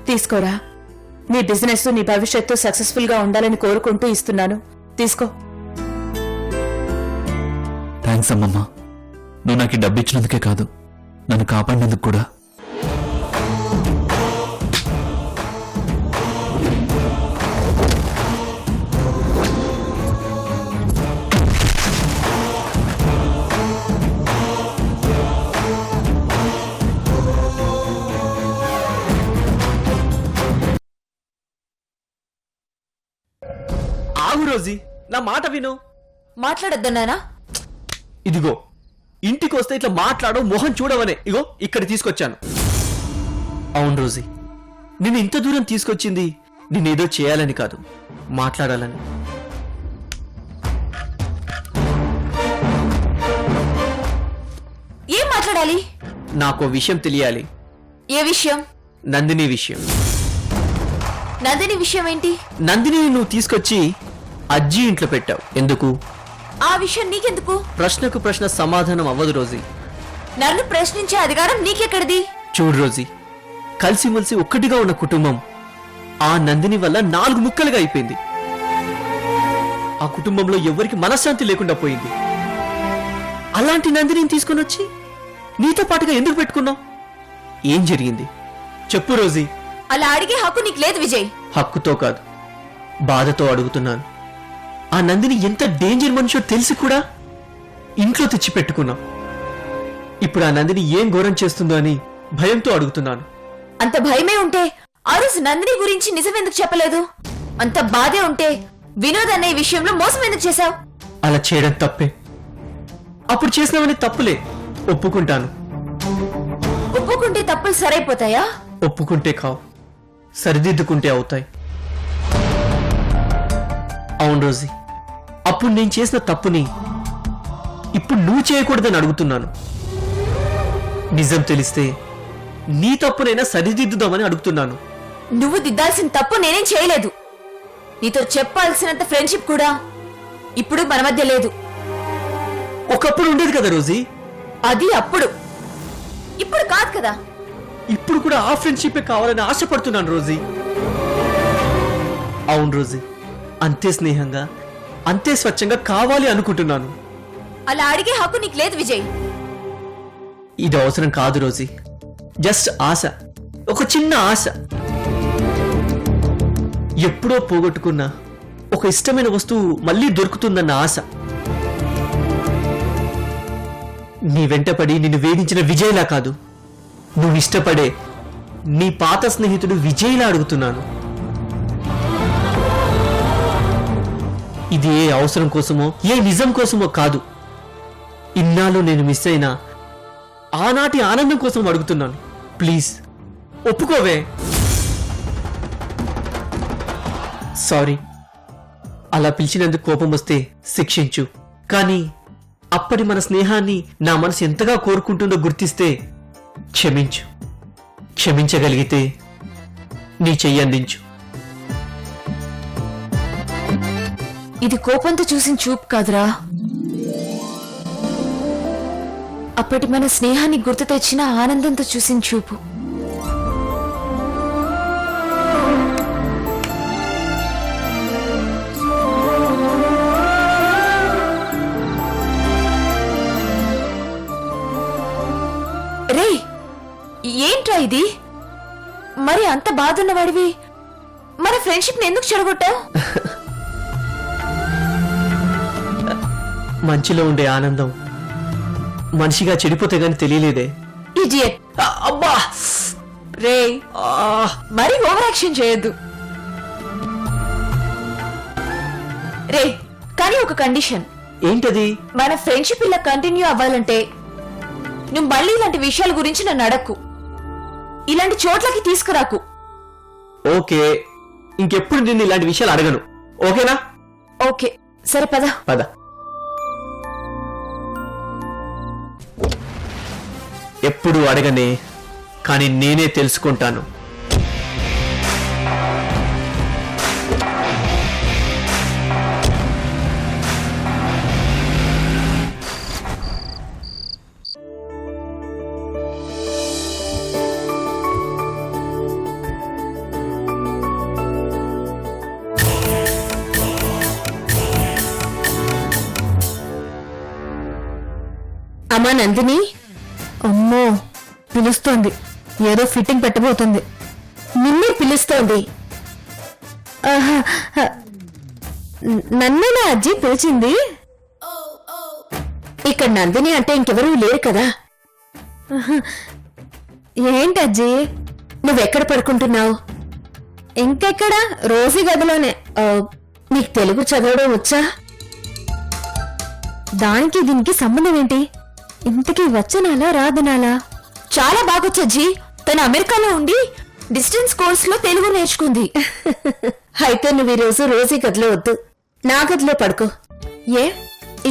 తీసుకోరా. నీ బిజినెస్ నీ భవిష్యత్తు సక్సెస్ఫుల్ గా ఉండాలని కోరుకుంటూ ఇస్తున్నాను. తీసుకో. థ్యాంక్స్ అమ్మమ్మ. నువ్వు నాకు డబ్బు ఇచ్చినందుకే కాదు, నన్ను కాపాడినందుకు కూడా. ఆగు రోజీ, నా మాట విను. మాట్లాడొద్దన్నానా? ఇదిగో ఇంటికి వస్తే ఇట్లా మాట్లాడో, మొహం చూడవనే ఇగో ఇక్కడ తీసుకొచ్చాను. అవును రోజీ, నేను ఇంత దూరం తీసుకొచ్చింది నేనేదో చేయాలని కాదు, మాట్లాడాలని. ఏం మాట్లాడాలి? నాకు విషయం తెలియాలి. ఏ విషయం? నందిని విషయం. నందిని విషయం ఏంటి? నందిని నువ్వు తీసుకొచ్చి అజ్జి ఇంట్లో పెట్టావు. ఎందుకు? ఆ విషయం నీకెందుకు? ప్రశ్నకు ప్రశ్న సమాధానం అవ్వదు రోజీ. నన్ను ప్రశ్నించే అధికారం నీకెక్కడిది? చూడు రోజీ, కలిసిమెలిసి ఒక్కటిగా ఉన్న కుటుంబం ఆ నందిని వల్ల 4 ముక్కలుగా అయిపోయింది. ఆ కుటుంబంలో ఎవరికి మనశ్శాంతి లేకుండా పోయింది. అలాంటి నందిని తీసుకొని వచ్చి నీతో పాటుగా ఎందుకు పెట్టుకున్నావు? ఏం జరిగింది చెప్పు రోజీ. అలా అడిగే హక్కు నీకు లేదు విజయ్. హక్కుతో కాదు, బాధతో అడుగుతున్నాను. ఆ నందిని ఎంత డేంజర్ మనిషో తెలిసి కూడా ఇంట్లో తెచ్చి పెట్టుకున్నాం. ఇప్పుడు ఆ నందిని ఏం ఘోరం చేస్తుందో అని భయంతో అడుగుతున్నాను. అంత భయమే ఉంటే ఆ రోజు నందిని గురించి నిజమెందుకు చెప్పలేదు? అంత బాధే ఉంటే వినోద్ అనే విషయంలో మోసం ఎందుకు చేశావు? అలా చేయడం తప్పే. అప్పుడు చేసినవని తప్పులే, ఒప్పుకుంటాను. ఒప్పుకుంటే తప్పులు సరైపోతాయా? ఒప్పుకుంటే కావు, సరిదిద్దుకుంటే అవుతాయి. అవును రోజీ, అప్పుడు నేను చేసిన తప్పుని ఇప్పుడు నువ్వు చేయకూడదని అడుగుతున్నాను. నిజం తెలిస్తే నీ తప్పునైనా సరిదిద్దుదామని అడుగుతున్నాను. నువ్వు దిద్దాల్సిన తప్పు నేనేం చేయలేదు. నీతో చెప్పాల్సినంత ఫ్రెండ్షిప్ కూడా ఇప్పుడు మన మధ్య లేదు. ఒకప్పుడు ఉండేది కదా రోజీ. అది అప్పుడు, ఇప్పుడు కాదు కదా. ఇప్పుడు కూడా ఆ ఫ్రెండ్షిప్ కావాలని ఆశపడుతున్నాను రోజీ. అవును రోజీ, అంతే స్నేహంగా అంతే స్వచ్ఛంగా కావాలి అనుకుంటున్నాను. అలా అడిగే హక్కు నీకు లేదు విజయ్. ఇది అవసరం కాదు రోజీ, జస్ట్ ఆశ, ఒక చిన్న ఆశ. ఎప్పుడో పోగొట్టుకున్న ఒక ఇష్టమైన వస్తువు మళ్ళీ దొరుకుతుందన్న ఆశ. నీ వెంటపడి నిన్ను వేధించిన విజయ్లా కాదు, నువ్వు ఇష్టపడే నీ పాత స్నేహితుడు విజయ్లా అడుగుతున్నాను. ఇది ఏ అవసరం కోసమో ఏ నిజం కోసమో కాదు. ఇన్నాళ్ళు నేను మిస్ అయిన ఆనాటి ఆనందం కోసం అడుగుతున్నాను. ప్లీజ్ ఒప్పుకోవే. సారీ, అలా పిలిచినందుకు కోపం వస్తే శిక్షించు. కానీ అప్పటి మన స్నేహాన్ని నా మనసు ఎంతగా కోరుకుంటుందో గుర్తిస్తే క్షమించు. క్షమించగలిగితే నీ చెయ్యి అందించు. ఇది కోపంతో చూసిన చూపు కాదురా, అప్పటి మన స్నేహాన్ని గుర్తు తెచ్చిన ఆనందంతో చూసిన చూపు. రే, ఏంట్రా ఇది? మరి అంత బాధున్నవాడివి మన ఫ్రెండ్షిప్ ని ఎందుకు చెడగొట్టావు? మంచిలో ఉండే ఆనందం మనిషిగా చెడిపోతే గాని తెలియలేదే. ఇడియట్. అబ్బా రే, మరి ఓవర్ యాక్షన్ చేయొద్దు రే. కానీ ఒక కండిషన్. ఏంటది? మన ఫ్రెండ్షిప్ ఇలా కంటిన్యూ అవ్వాలంటే నువ్వు మళ్ళీ ఇలాంటి విషయాల గురించి నన్ను అడక్కు, ఇలాంటి చోట్లకి తీసుకురాకు. ఓకే, ఇంకెప్పుడు నేను ఇలాంటి విషయాలు అడగను. ఓకేనా? ఓకే, సరే పద. పద. ఎప్పుడు అడగనే, కానీ నేనే తెలుసుకుంటాను. అమ్మా నందిని. అమ్మో పిలుస్తోంది, ఏదో ఫిట్టింగ్ పెట్టబోతుంది. నిన్నే పిలుస్తోంది. ఆహా, నన్నేనా అజ్జి పిలిచింది? ఇక్కడ నందిని అంటే ఇంకెవరూ లేరు కదా. ఏంటజ్జి నువ్వెక్కడ పడుకుంటున్నావు? ఇంకెక్కడ, రోజు గదిలోనే. నీకు తెలుగు చదవడం వచ్చా? దానికి దీనికి సంబంధం ఏంటి? ఇంతకీ వచ్చనాలా రాదనాలా? చాలా బాగొచ్చజ్జి. తను అమెరికాలో ఉండి డిస్టెన్స్ కోర్స్ లో తెలుగు నేర్చుకుంది. అయితే నువ్వు ఈరోజు రోజీ గదిలో వద్దు, నా గదిలో పడుకో. ఏ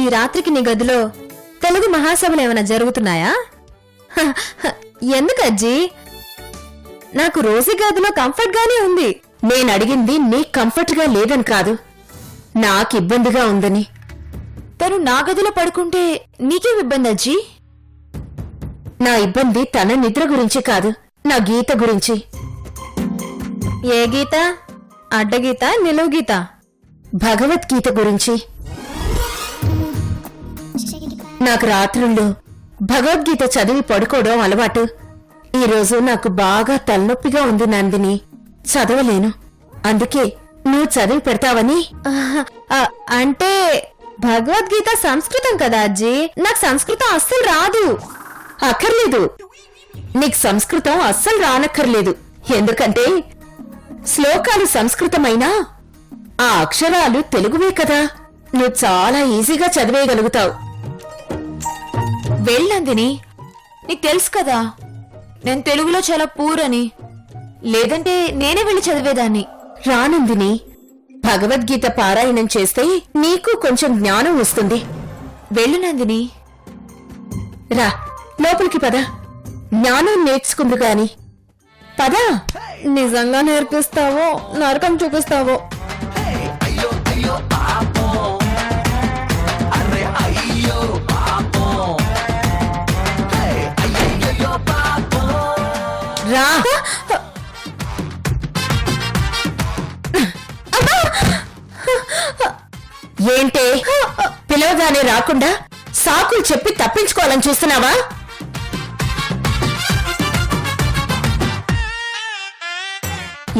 ఈ రాత్రికి నీ గదిలో తెలుగు మహాసభలు ఏమైనా జరుగుతున్నాయా? ఎందుకజ్జి? నాకు రోజీ గదిలో కంఫర్ట్ గానే ఉంది. నేను అడిగింది నీ కంఫర్ట్ గా లేదని కాదు, నాకు ఇబ్బందిగా ఉందని. తను నా గదిలో పడుకుంటే నీకేం ఇబ్బంది అజ్జి? నా ఇబ్బంది తన నిద్ర గురించి కాదు, నా గీత గురించి. ఏ గీత? అడ్డగీత, నిలువు గీత? భగవద్గీత గురించి. నాకు రాత్రుళ్ళు భగవద్గీత చదివి పడుకోవడం అలవాటు. ఈరోజు నాకు బాగా తలనొప్పిగా ఉంది నందిని, చదవలేను. అందుకే నువ్వు చదివి పెడతావని. అంటే భగవద్గీత సంస్కృతం కదా అజ్జి, నాకు సంస్కృతం అస్సలు రాదు. అక్కర్లేదు, నీకు సంస్కృతం అస్సలు రానక్కర్లేదు. ఎందుకంటే శ్లోకాలు సంస్కృతమైనా ఆ అక్షరాలు తెలుగువే కదా. నువ్వు చాలా ఈజీగా చదివేయగలుగుతావు. వెళ్ళందిని, నీకు తెలుసు కదా నేను తెలుగులో చాలా పూర్ అని. లేదంటే నేనే వెళ్ళి చదివేదాన్ని. రానందిని, భగవద్గీత పారాయణం చేస్తే నీకు కొంచెం జ్ఞానం వస్తుంది. వెళ్ళు నందిని. రా లోపలికి పద, జ్ఞానం నేర్చుకుందు గాని. పద. నిజంగా నేర్పిస్తావో నరకం చూపిస్తావో? రా. ఏంటే పిలవగానే రాకుండా సాకులు చెప్పి తప్పించుకోవాలని చూస్తున్నావా?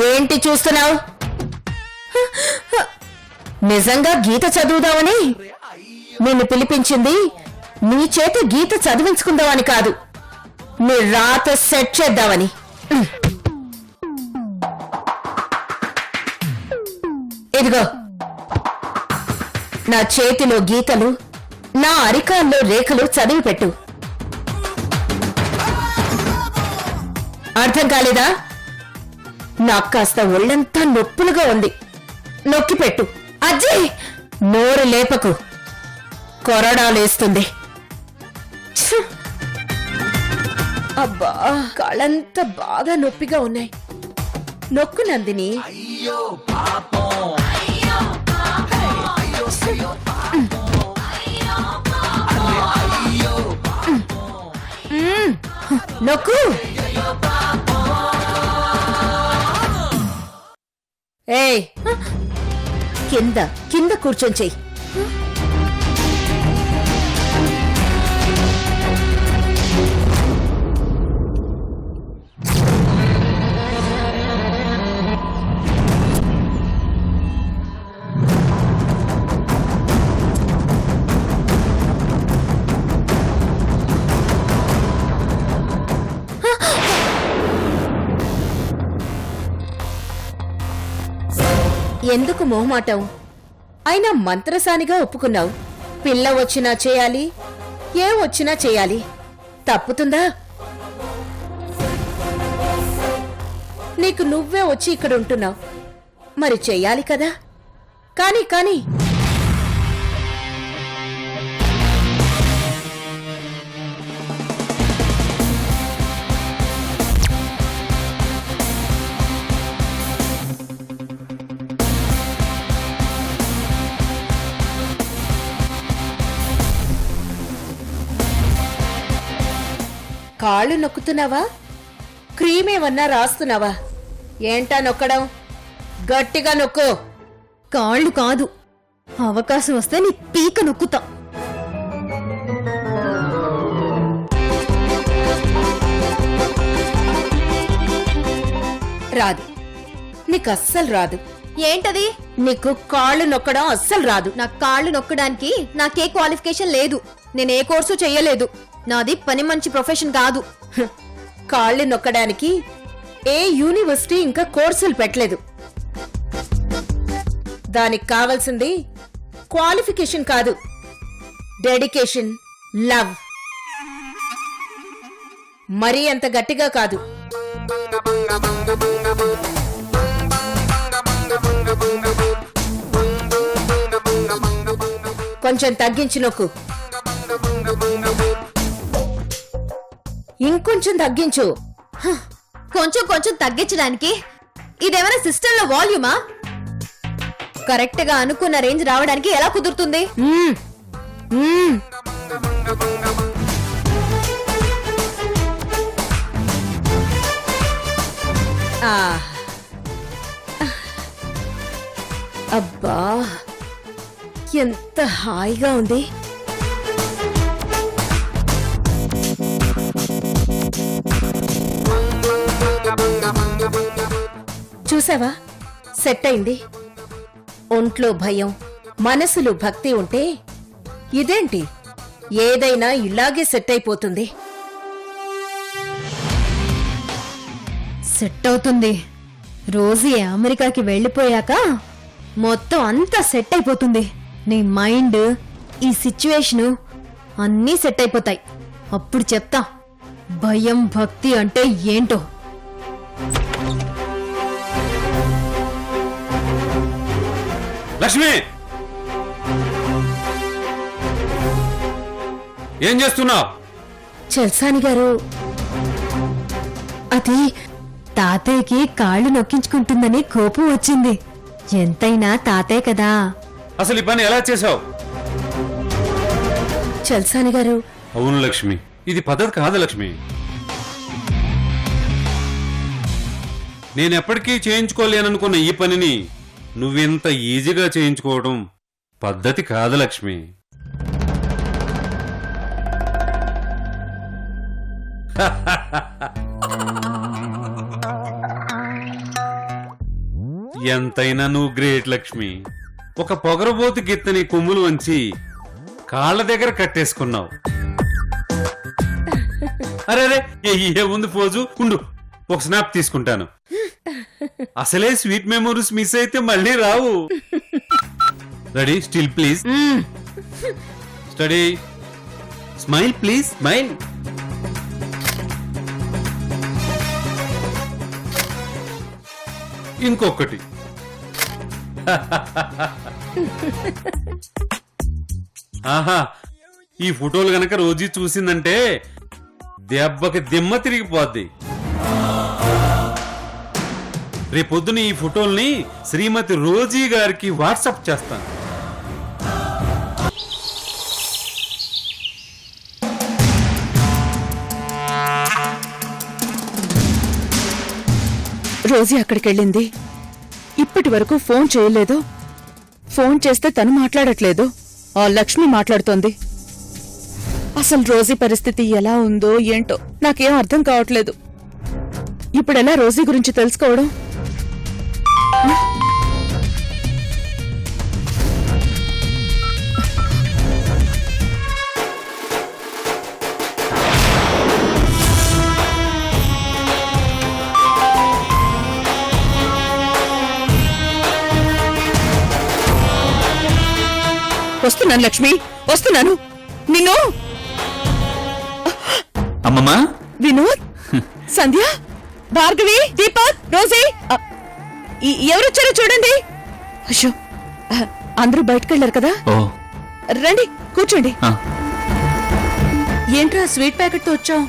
ఏంటి చూస్తున్నావు? నిజంగా గీత చదువుదామని నిన్ను పిలిపించింది నీ చేత గీత చదివించుకుందామని కాదు, నీ రాత సెట్ చేద్దామని. ఇదిగో నా చేతిలో గీతలు, నా అరికాల్లో రేఖలు చదివి పెట్టు. అర్థం కాలేదా? నాకు కాస్త ఒళ్ళంతా నొప్పులుగా ఉంది, నొక్కి పెట్టు. అజ్జీ నోరు లేపకు, కొరడాలేస్తుంది. ఛ్! అబ్బా కాళ్ళంతా బాగా నొప్పిగా ఉన్నాయి. నొక్కు నందిని. నొక్కు. ఏయ్ కింద కింద కూర్చొని చెయ్యి. ఎందుకు మొహమాటం? అయినా మంత్రసానిగా ఒప్పుకున్నావు. పిల్ల వచ్చినా చేయాలి, ఏం వచ్చినా చేయాలి. తప్పుతుందా? నీకు నువ్వే వచ్చి ఇక్కడ ఉంటున్నావు, మరి చెయ్యాలి కదా. కానీ కానీ కాళ్ళు నొక్కుతున్నావా? క్రీమ్ ఏమన్నా రాస్తున్నావా? ఏంటా నొక్కడం? గట్టిగా నొక్కు. కాళ్ళు కాదు, అవకాశం వస్తే నీ పీక నొక్కుతా. రాదు, నీకు అస్సలు రాదు. ఏంటది? నీకు కాళ్ళు నొక్కడం అస్సలు రాదు. నా కాళ్ళు నొక్కడానికి నాకే క్వాలిఫికేషన్ లేదు. నేను ఏ కోర్సు చెయ్యలేదు. నాది పని మంచి ప్రొఫెషన్ కాదు. కాళ్ళు నొక్కడానికి ఏ యూనివర్సిటీ ఇంకా కోర్సులు పెట్టలేదు. దానికి కావాల్సింది క్వాలిఫికేషన్ కాదు, డెడికేషన్, లవ్. మరీ అంత గట్టిగా కాదు. కొంచెం తగ్గించి నొక్కు. ఇంకొంచెం తగ్గించు. కొంచెం కొంచెం తగ్గించడానికి ఇదేమైనా సిస్టంలో వాల్యూమా? కరెక్ట్ గా అనుకున్న రేంజ్ రావడానికి ఎలా కుదురుతుంది? మ్మ్. మ్మ్. ఆ. అబ్బా, ఎంత హాయిగా ఉంది. చూసావా, సెట్ అయింది. ఒంట్లో భయం, మనసులో భక్తి ఉంటే ఇదేంటి, ఏదైనా ఇలాగే సెట్ అయిపోతుంది. సెట్ అవుతుంది. రోజీ అమెరికాకి వెళ్ళిపోయాక మొత్తం అంతా సెట్ అయిపోతుంది. నీ మైండ్, ఈ సిచ్యువేషను అన్నీ సెట్ అయిపోతాయి. అప్పుడు చెప్తా భయం భక్తి అంటే ఏంటో. లక్ష్మి, ఏం చేస్తున్నావు? చల్సాని గారు, అది తాతయ్యకి కాళ్ళు నొక్కించుకుంటుందని కోపం వచ్చింది. ఎంతైనా తాతయ్య కదా. అసలు ఈ పని ఎలా చేసావు? చల్సాని గారు, అవును లక్ష్మి, ఇది పద్ధతి కాదు లక్ష్మి. నేనెప్పటికీ చేయించుకోలేననుకున్న ఈ పనిని నువ్వింత ఈజీగా చేయించుకోవడం పద్ధతి కాదు లక్ష్మి. ఎంతైనా నువ్వు గ్రేట్ లక్ష్మి. ఒక పొగరబోతు గిత్తని కొమ్ములు వంచి కాళ్ళ దగ్గర కట్టేసుకున్నావు. అరే ఏముంది పోజు, ఉండు ఒక స్నాప్ తీసుకుంటాను. అసలే స్వీట్ మెమోరీస్ మిస్ అయితే మళ్ళీ రావు. Ready, still please, study, smile please, smile. ఇంకొకటి. ఆహా, ఈ ఫోటోలు గనక రోజీ చూసిందంటే దెబ్బకి దిమ్మ తిరిగిపోద్ది. రేపొద్దున ఈ ఫోటోల్ని శ్రీమతి రోజీ గారికి వాట్సాప్ చేస్తాను. రోజీ అక్కడికెళ్ళింది. ఇప్పటి వరకు ఫోన్ చేయలేదు. ఫోన్ చేస్తే తను మాట్లాడట్లేదు, ఆ లక్ష్మి మాట్లాడుతోంది. అసలు రోజీ పరిస్థితి ఎలా ఉందో ఏంటో నాకేం అర్థం కావట్లేదు. ఇప్పుడెలా రోజీ గురించి తెలుసుకోవడం? వస్తున్నాను లక్ష్మి, వస్తున్నాను. నిన్ను అమ్మమ్మా, వినోద్, సంధ్య, భార్గవి, దీపక్, రోజీ, ఎవరొచ్చారో చూడండి. అయ్యో, అందరూ బయటకెళ్లారు కదా. ఓ రండి కూర్చోండి. ఆ, ఏంట్రా స్వీట్ ప్యాకెట్ తో వచ్చావు?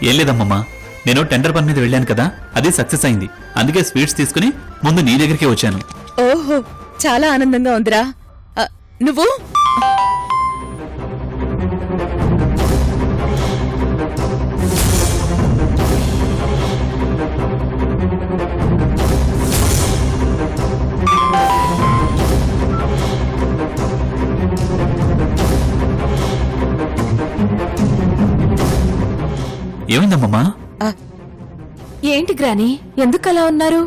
ఏం లేదమ్మమ్మా, నేను టెండర్ పని మీద వెళ్ళాను కదా, అది సక్సెస్ అయింది. అందుకే స్వీట్స్ తీసుకుని ముందు నీ దగ్గరికే వచ్చాను. ఓహో, చాలా ఆనందంగా ఉందిరా. నువ్వు ఏమైందమ్మమ్మా? ఏంటి గ్రాని ఎందుకు అలా ఉన్నారు?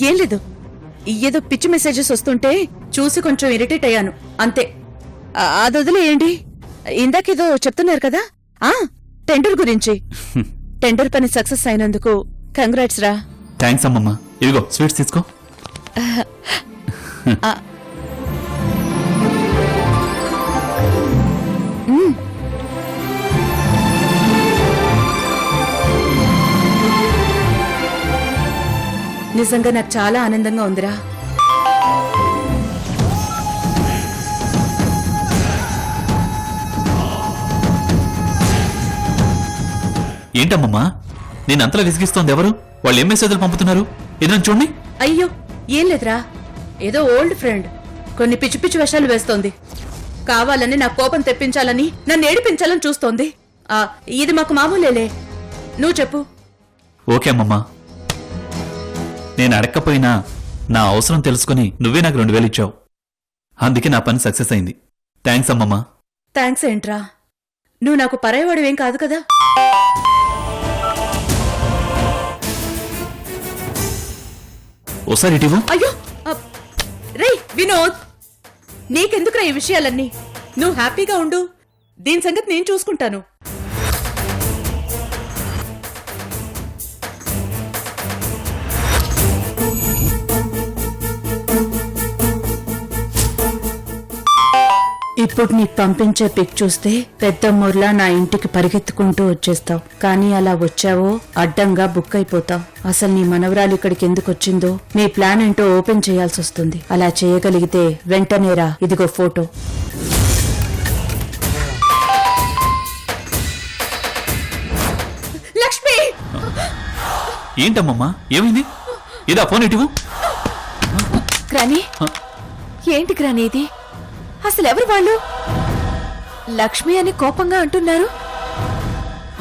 ఏం లేదు, ఏదో పిచ్చి మెసేజెస్ వస్తుంటే చూసి కొంచెం ఇరిటేట్ అయ్యాను అంతే. అది వదిలేయండి. ఇందాకేదో చెప్తున్నారు కదా, టెండర్ గురించి. టెండర్ పని సక్సెస్ అయినందుకు కంగ్రాట్స్ రా. థ్యాంక్స్ అమ్మమ్మ. ఇదిగో స్వీట్స్ తీసుకో. నిజంగా నాకు చాలా ఆనందంగా ఉందిరా. ఏంటమ్మమ్మా నేను అంతలా విసిగిస్తోంది ఎవరు? వాళ్ళు ఏం మెసేజ్లు పంపుతున్నారు? ఏదైనా చూడండి. అయ్యో ఏం లేదురా, ఏదో ఓల్డ్ ఫ్రెండ్ కొన్ని పిచ్చి పిచ్చి వేషాలు వేస్తోంది. కావాలని నా కోపం తెప్పించాలని, నన్ను ఏడిపించాలని చూస్తోంది. ఇది మాకు మామూలేలే. నువ్వు చెప్పు. ఓకే అమ్మమ్మా, నేను అడక్కపోయినా నా అవసరం తెలుసుకుని నువ్వే నాకు 2000 ఇచ్చావు. అందుకే నా పని సక్సెస్ అయింది. థ్యాంక్స్ అమ్మమ్మా. థ్యాంక్స్ ఏంట్రా, నువ్వు నాకు పరాయవాడివేం కాదు కదా. ఓసారి ఇటీవు. అయ్యో రేయ్ వినోద్, నీకెందుకురా ఈ విషయాలన్నీ? నువ్వు హ్యాపీగా ఉండు, దీని సంగతి నేను చూసుకుంటాను. ఇప్పుడు నీకు పంపించే పిక్ చూస్తే పెద్ద ముర్లా నా ఇంటికి పరిగెత్తుకుంటూ వచ్చేస్తావు. కానీ అలా వచ్చావో అడ్డంగా బుక్ అయిపోతావు. అసలు నీ మనవరాలు ఇక్కడికి ఎందుకు వచ్చిందో, నీ ప్లాన్ ఏంటో ఓపెన్ చేయాల్సి వస్తుంది. అలా చేయగలిగితే వెంటనేరా, ఇదిగో ఫోటో. లక్ష్మి! ఏంటమ్మమ్మా ఏమైంది? ఇదా ఫోన్ ఇటీవు. గ్రాని ఏంటి గ్రాని ఇది? అసలు ఎవరు వాళ్ళు? లక్ష్మి అని కోపంగా అంటున్నారు.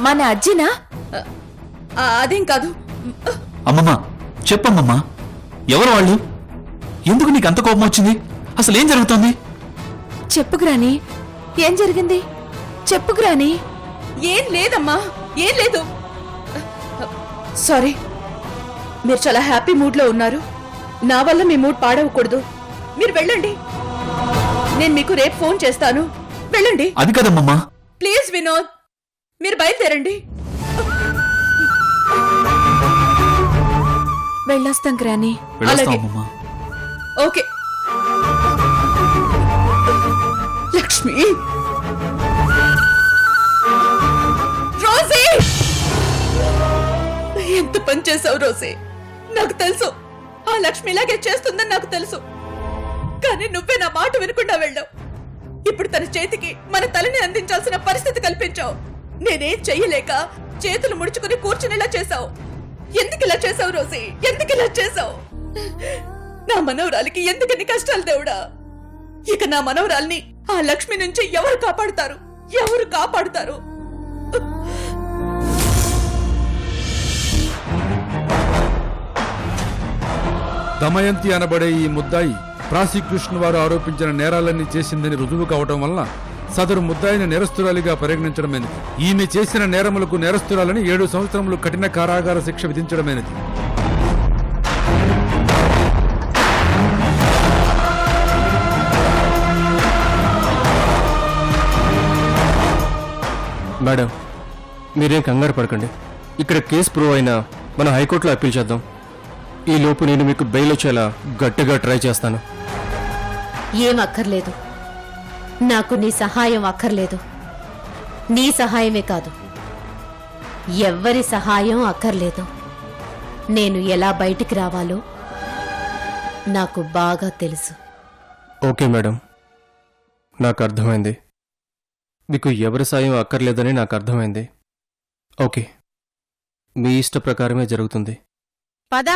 మన అజ్జినా? అదేం కాదు. అమ్మమ్మా చెప్పమ్మమ్మా, ఎవరు వాళ్ళు? ఎందుకు నీకు అంత కోపం వచ్చింది? అసలు ఏం జరుగుతోంది? చెప్పు గ్రాని, ఏం జరిగింది? చెప్పు గ్రాని. ఏం లేదమ్మా, ఏం లేదు. సారీ, మీరు చాలా హ్యాపీ మూడ్ లో ఉన్నారు. నా వల్ల మీ మూడ్ పాడవకూడదు. మీరు వెళ్ళండి, నేను మీకు రేపు ఫోన్ చేస్తాను. వెళ్ళండి. అది కదమ్మమ్మా. ప్లీజ్ వినోద్, మీరు బయలుదేరండి. వెళ్ళొస్తాం గ్రాని. వెళ్ళొస్తాం అలాగే. అమ్మమ్మా. ఓకే. లక్ష్మి, రోజీ, ఎంత పని చేసావు రోజీ. నాకు తెలుసు ఆ లక్ష్మి ఇలాగే చేస్తుందని నాకు తెలుసు. కానీ నువ్వే నా మాట వినకుండా వెళ్ళావు. ఇప్పుడు తన చేతికి మన తలని అందించాల్సిన పరిస్థితి కల్పించావు. నేనేం చెయ్యలేక చేతులు ముడుచుకుని కూర్చునేలా చేశావు. ఎందుకు ఇలా చేశావు రోజీ? ఎందుకు ఇలా చేశావు? నా మనవరాలికి ఎందుకని కష్టాలు దేవుడా? ఇక నా మనవరాల్ని ఆ లక్ష్మి నుంచి ఎవరు కాపాడుతారు? ఎవరు కాపాడుతారు? దమయంతి అనబడే ఈ ముద్దాయి ప్రాసిక్యూషన్ వారు ఆరోపించిన నేరాలన్నీ చేసిందని రుజువు కావడం వలన సదరు ముద్దాయిని నేరస్తురాలిగా పరిగణించడమైనది. ఈమె చేసిన నేరములకు నేరస్తురాలని 7 సంవత్సరములు కఠిన కారాగార శిక్ష విధించడమైనది. మేడం, మీరేం కంగారు పడకండి. ఇక్కడ కేసు ప్రూవ్ అయినా మనం హైకోర్టులో అప్పీల్ చేద్దాం. ఈ లోపు నేను మీకు బెయిల్ వచ్చేలా గట్టిగా ట్రై చేస్తాను. ఏం అక్కర్లేదు, నాకు నీ సహాయం అక్కర్లేదు. నీ సహాయమే కాదు, ఎవ్వరి సహాయం అక్కర్లేదు. నేను ఎలా బయటికి రావాలో నాకు బాగా తెలుసు. ఓకే మేడం, నాకు అర్థమైంది. మీకు ఎవరి సాయం అక్కర్లేదని నాకు అర్థమైంది. ఓకే, మీ ఇష్ట ప్రకారమే జరుగుతుంది. పద.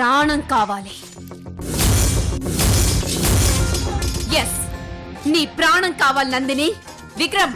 ప్రాణం కావాలి. ఎస్, నీ ప్రాణం కావాలి నందిని. విక్రమ్,